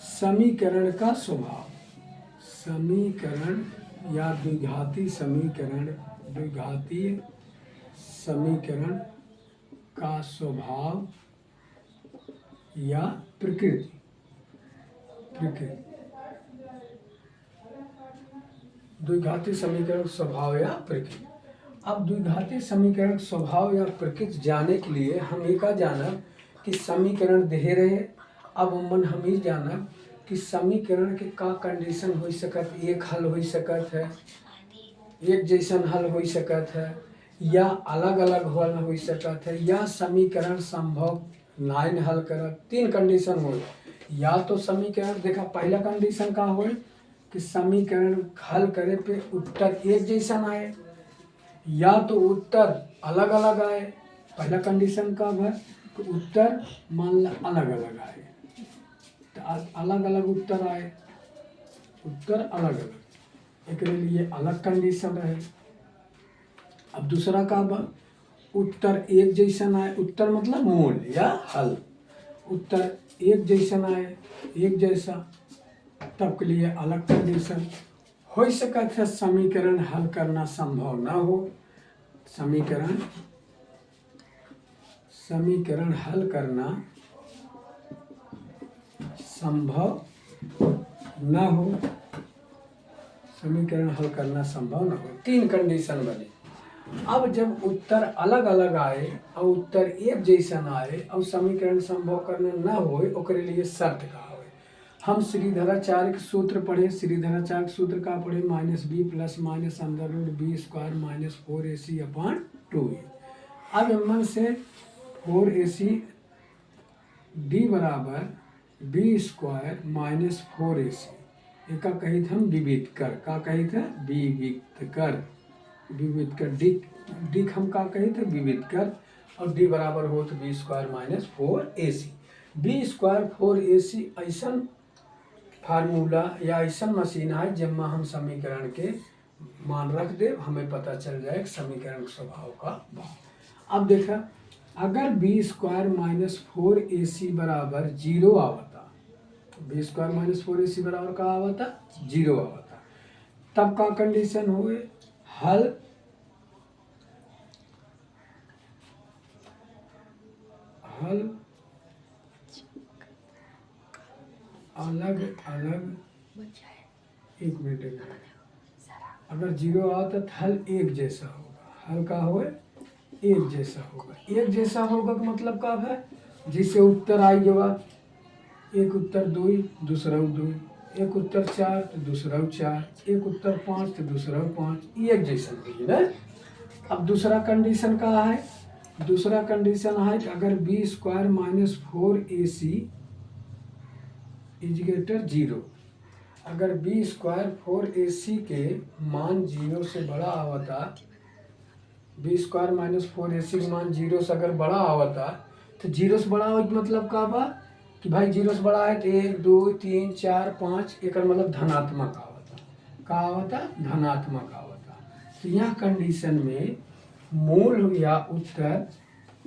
समीकरण का स्वभाव। समीकरण या द्विघाती समीकरण, द्विघातीय समीकरण का स्वभाव या प्रकृति। द्विघाती समीकरण स्वभाव या प्रकृति। अब द्विघाती समीकरण स्वभाव या प्रकृति जाने के लिए हम एक जानब कि समीकरण देहे रहे। अब मन हम ही जानब कि समीकरण के का कंडीशन हो सकत, एक हल हो सकत है, एक जैसन हल हो सकत है, या अलग अलग हल हो सकत है, या समीकरण संभव नाइन हल करत। तीन कंडीशन हो। या तो समीकरण देखा पहला कंडीशन का हो कि समीकरण हल करे पे उत्तर एक जैसन आए, या तो उत्तर अलग अलग आए। पहला कंडीशन का है कि उत्तर मान ला अलग अलग आए, तो अलग अलग उत्तर आए, उत्तर अलग अलग, एक लिए अलग कंडीशन रहे। अब दूसरा का बा उत्तर एक जैसन आए, उत्तर मतलब मूल या हल, उत्तर एक जैसन आए, एक जैसा, तब के लिए अलग कंडीशन हो सकता है। समीकरण हल करना संभव ना हो, समीकरण हल करना संभव ना हो, समीकरण हल करना संभव ना हो। तीन कंडीशन बने। अब जब उत्तर अलग अलग आए और उत्तर एक जैसन आए और समीकरण संभव करना ना होए, ओकरे लिए शर्त का होए। हम श्रीधराचार्य के सूत्र पढ़े। श्रीधराचार्य के सूत्र का पढ़े -b plus minus under root b square minus 4ac upon 2a। अब इनमें से 4ac d बराबर बी स्क्वायर माइनस 4ac, एक कही थे हम विविध कर, का कही थे विविध कर, विविध कर डी हम का कही थे विविध कर, और डी बराबर हो तो b square minus 4ac। B square 4ac ऐसा फार्मूला या ऐसा मशीन है जिसमें हम समीकरण के मान रख दे, हमें पता चल जाए समीकरण स्वभाव का भाव। अब देखा अगर बी स्क्वायर माइनस 4ac बराबर 0 आवता, बी स्क्वायर माइनस 4ac बराबर का आवता 0 आवता, तब का कंडीशन हुए हल अलग अलग, एक मिनट, अगर 0 आता तो हल एक जैसा होगा, हल का होए एक जैसा होगा। एक जैसा होगा का मतलब का है जिससे उत्तर आई जवाब, एक उत्तर 2 दूसरा 2, एक उत्तर 4 तो दूसरा 4, एक उत्तर 5 तो दूसरा 5, एक जैसा होगी ना। अब दूसरा कंडीशन का है, दूसरा कंडीशन है कि अगर बी स्क्वायर माइनस 4ac इजिगेटर 0, अगर बी स्क्वायर 4ac के मान 0 से बड़ा आवता, बी स्क्वायर माइनस 4ac के मान 0 से अगर बड़ा आवता, तो 0 से बड़ा हो मतलब का बा कि भाई 0 से बड़ा है तो 1 2 3 4 5, एक मतलब धनात्मक आवता, का आवता धनात्मक आवता। तो यह कंडीशन में मूल या उत्तर,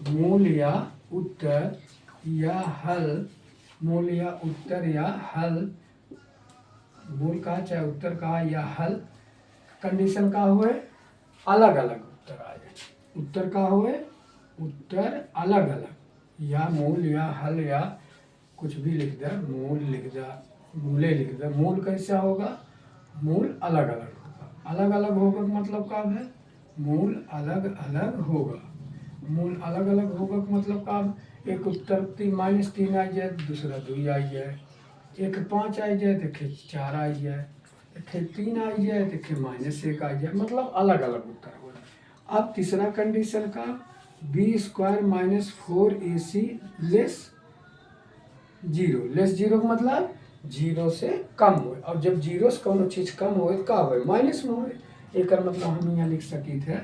मूल या उत्तर या हल, मूल या उत्तर या हल, मूल का चाहे उत्तर का या हल, कंडीशन का हुए अलग अलग उत्तर आए, उत्तर का हुए उत्तर अलग अलग, या मूल या हल या कुछ भी लिख दे, मूल लिख दे, मूले लिख दे। मूल कैसा होगा, मूल अलग अलग होगा, अलग अलग होगा मतलब का है मूल अलग अलग होगा, मूल अलग अलग होगा का मतलब का एक उत्तर -3 आ जाए, दूसरा 2 आ जाए, एक 5 आ जाए तो 4 आ जाए, एक 3 आ जाए तो -1 आ जाए, मतलब अलग अलग उत्तर होगा। अब तीसरा कंडीशन का b square minus 4ac less 0, less 0 का मतलब 0 से कम हो, और जब 0 से कौन चीज़ कम हो का हो माइनस में हो, एक मतलब हम यहाँ लिख सकी थे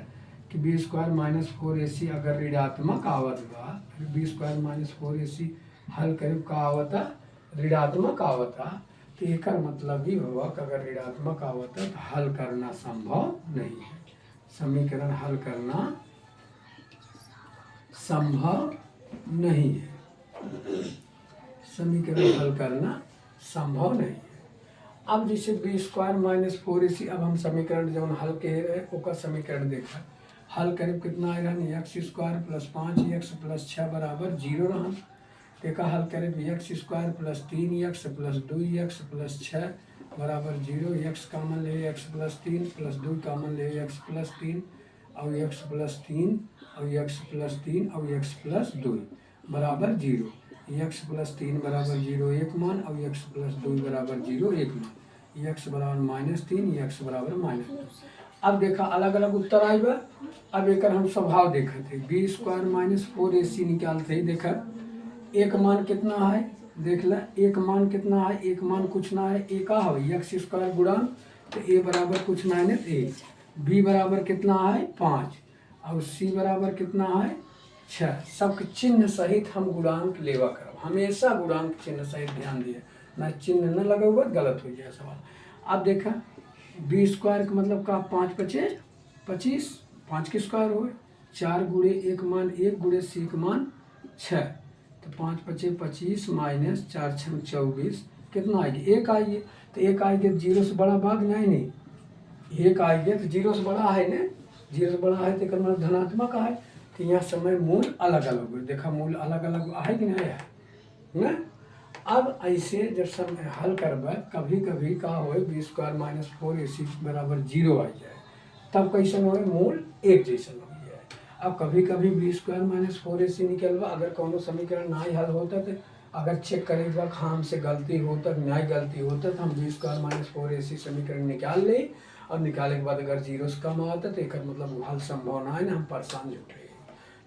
कि बी स्क्वायर माइनस 4ac अगर ऋणात्मक आवत बा, बी स्क्वायर माइनस 4ac हल करीब का आवता ऋणात्मक आवता, तो एक मतलब ही हुआ कि अगर ऋणात्मक आवता तो हल करना संभव नहीं है, समीकरण हल करना संभव नहीं है, समीकरण हल करना संभव नहीं है। अब जैसे बी स्क्वायर माइनस 4ac, अब हम समीकरण जब हल कह रहे ओका समीकरण देखा, हल करीब कितना आएगा, x square plus 5x plus 6 बराबर 0 रहा। देखा हल करीब x square plus 3x plus 2x plus 6 बराबर 0, एक्स कामन ले एक्स प्लस 3 प्लस 2 कामन ले एक्स प्लस 3 और एक्स प्लस 3 और एक्स प्लस 3 और एक्स प्लस 2 बराबर 0, एक्स प्लस 3 बराबर 0 एक मान और एक्स प्लस 2 बराबर 0 एक मान, एक्स बराबर -3 एक्स बराबर -2। अब देखा अलग अलग उत्तर आई बा। अब एक हम स्वभाव देखा थे, बी स्क्वायर माइनस 4ac निकालते ही देखा एक मान कितना है, देख ला एक मान कितना है, एक मान कुछ ना है, एक है एक्स स्क्वायर गुणान, तो ए बराबर कुछ ना है ए, बी बराबर कितना है 5 और सी बराबर कितना है 6। सबके चिन्ह सहित हम गुणांक लेवा करब, हमेशा गुणांक चिन्ह सहित ध्यान दिए, ना चिन्ह न लगेगा गलत हो जाए सवाल। अब देखा बी स्क्वायर का मतलब का 5 × 5 = 25, 5 के स्क्वायर हो 4 गुणे एक मान 1 गुणे सी का मान 6, तो 5 × 5 = 25 माइनस 4 × 6 = 24 कितना आएगी, एक आएगी। तो एक आएगी तो 0 से बड़ा भाग नहीं, एक आएगी तो 0 से बड़ा है ना, 0 से बड़ा है तो मतलब धनात्मक है, तो यहाँ समय मूल अलग अलग हो, देखा मूल अलग अलग है कि नहीं है ना। अब ऐसे जब समय हल करबे कभी कभी का हो बी स्क्वायर माइनस 4ac बराबर 0 आ जाए, तब कैसे हो मूल एक जैसा हो जाए। अब कभी कभी बी स्क्वायर माइनस 4ac निकलवा, अगर कोनो समीकरण ना ही हल होता तो अगर चेक करेगा हम से गलती होता नहीं गलती होता तो हम बी स्क्वायर माइनस 4ac समीकरण निकाल ले, और निकालने के बाद अगर 0 से कम आता तो एक मतलब हल संभव ना है ना, हम परेशान जुट रहे।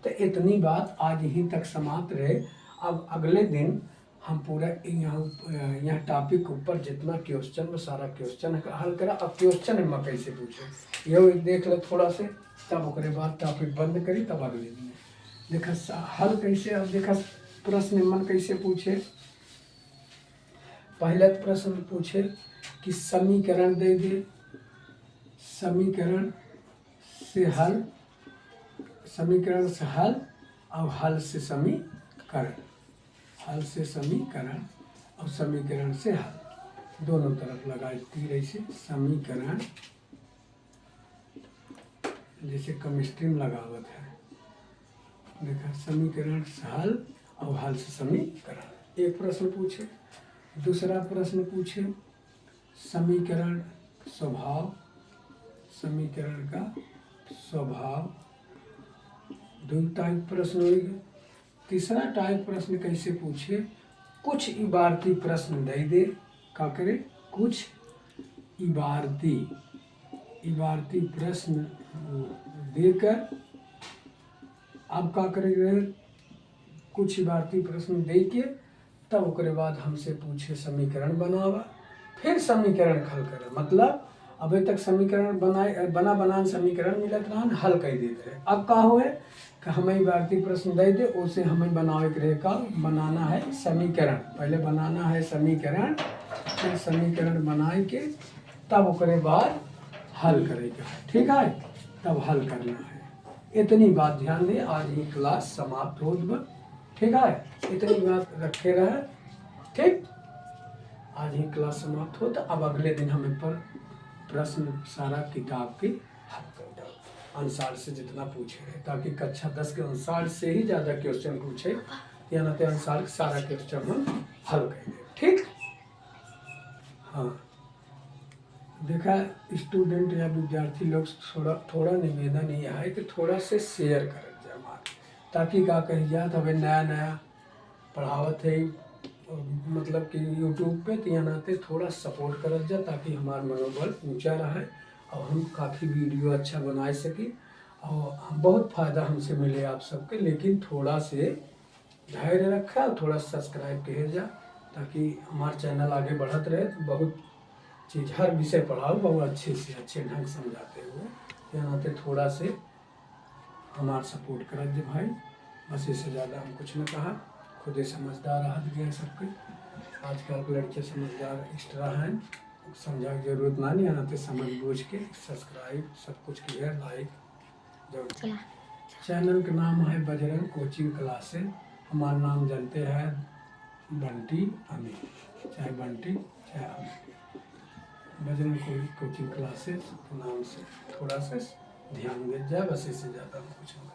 तो इतनी बात आज यहीं तक समाप्त रहे। अब अगले दिन हम पूरा यहाँ टॉपिक ऊपर जितना क्वेश्चन में सारा क्वेश्चन हल करा। अब क्वेश्चन में कैसे पूछे ये देख लो थोड़ा से, तब उसके बाद टॉपिक बंद करी, तब अगले दिन देखा हल कैसे। अब देखा प्रश्न मन कैसे पूछे, पहला प्रश्न पूछे कि समीकरण दे दे, समीकरण से हल, समीकरण से हल और हल से समीकरण, हल से समीकरण और समीकरण से हल दोनों तरफ लगाई तीर ऐसे, समीकरण जैसे केमिस्ट्री में लगावत है, देखा समीकरण से हल और हल से समीकरण। एक प्रश्न पूछे। दूसरा प्रश्न पूछे समीकरण स्वभाव, समीकरण का स्वभाव, दो टाइप प्रश्न हो गए। तीसरा टाइप प्रश्न कैसे पूछे, कुछ इबारती प्रश्न दे दे, क्या करे कुछ इबारती प्रश्न देकर, अब क्या करेंगे कुछ इबारती प्रश्न दे के तब उसके बाद हमसे पूछे समीकरण बनावा, फिर समीकरण हल करे। मतलब अभी तक समीकरण बना समीकरण मिलत रहा, हल कर देते रहे। अब का हुए कि हमें इबारती प्रश्न दे दे, उसे हमें बनावे के रहे का बनाना है समीकरण, पहले बनाना है समीकरण, फिर समीकरण बनाए के तब उसके बाद हल करेगा, ठीक है, तब हल करना है। इतनी बात ध्यान दे, आज ये क्लास समाप्त हो गई, ठीक है, इतनी बात रखे रहे, ठीक। आज ही क्लास समाप्त हो, तो अब अगले दिन हमें पर प्रश्न सारा किताब के हल कर दो अनुसार से जितना पूछे रहे, ताकि कक्षा 10 के अनुसार से ही ज़्यादा क्वेश्चन पूछे, या ना तो अनुसार सारा क्वेश्चन हम हल कर दें, ठीक। हाँ देखा स्टूडेंट या विद्यार्थी लोग थोड़ा निवेदन ये है कि थोड़ा से शेयर कर ताकि का कही जाए, तो अभी नया नया पढ़ावत है मतलब कि यूट्यूब पे, तो यहाँ नाते थोड़ा सपोर्ट करल जाए ताकि हमारा मनोबल ऊंचा रहे और हम काफ़ी वीडियो अच्छा बना सकी और बहुत फ़ायदा हमसे मिले आप सबके। लेकिन थोड़ा से धैर्य रखा और थोड़ा सब्सक्राइब किया जाए ताकि हमारा चैनल आगे बढ़त रहे। तो बहुत चीज़ हर विषय पढ़ाओ बहुत अच्छे से अच्छे ढंग समझाते हुए, यहाँ नाते थोड़ा से हमारा सपोर्ट कर दे भाई, बस इससे ज़्यादा हम कुछ न कहा। खुद ही समझदार हाथ गए सबके, आजकल के लड़के समझदार एक्स्ट्रा हैं, समझा की जरूरत ना नहीं, आते समझ बूझ के सब्सक्राइब सब कुछ किया, लाइक जरूर। चैनल का नाम है बजरंग कोचिंग क्लासेस, हमारा नाम जानते हैं बंटी अमीर, चाहे मैं बंटी, चाहे बजरंग कोचिंग क्लासेस के नाम से थोड़ा सा ध्यान दिया जाए, बस इससे ज़्यादा कुछ नहीं।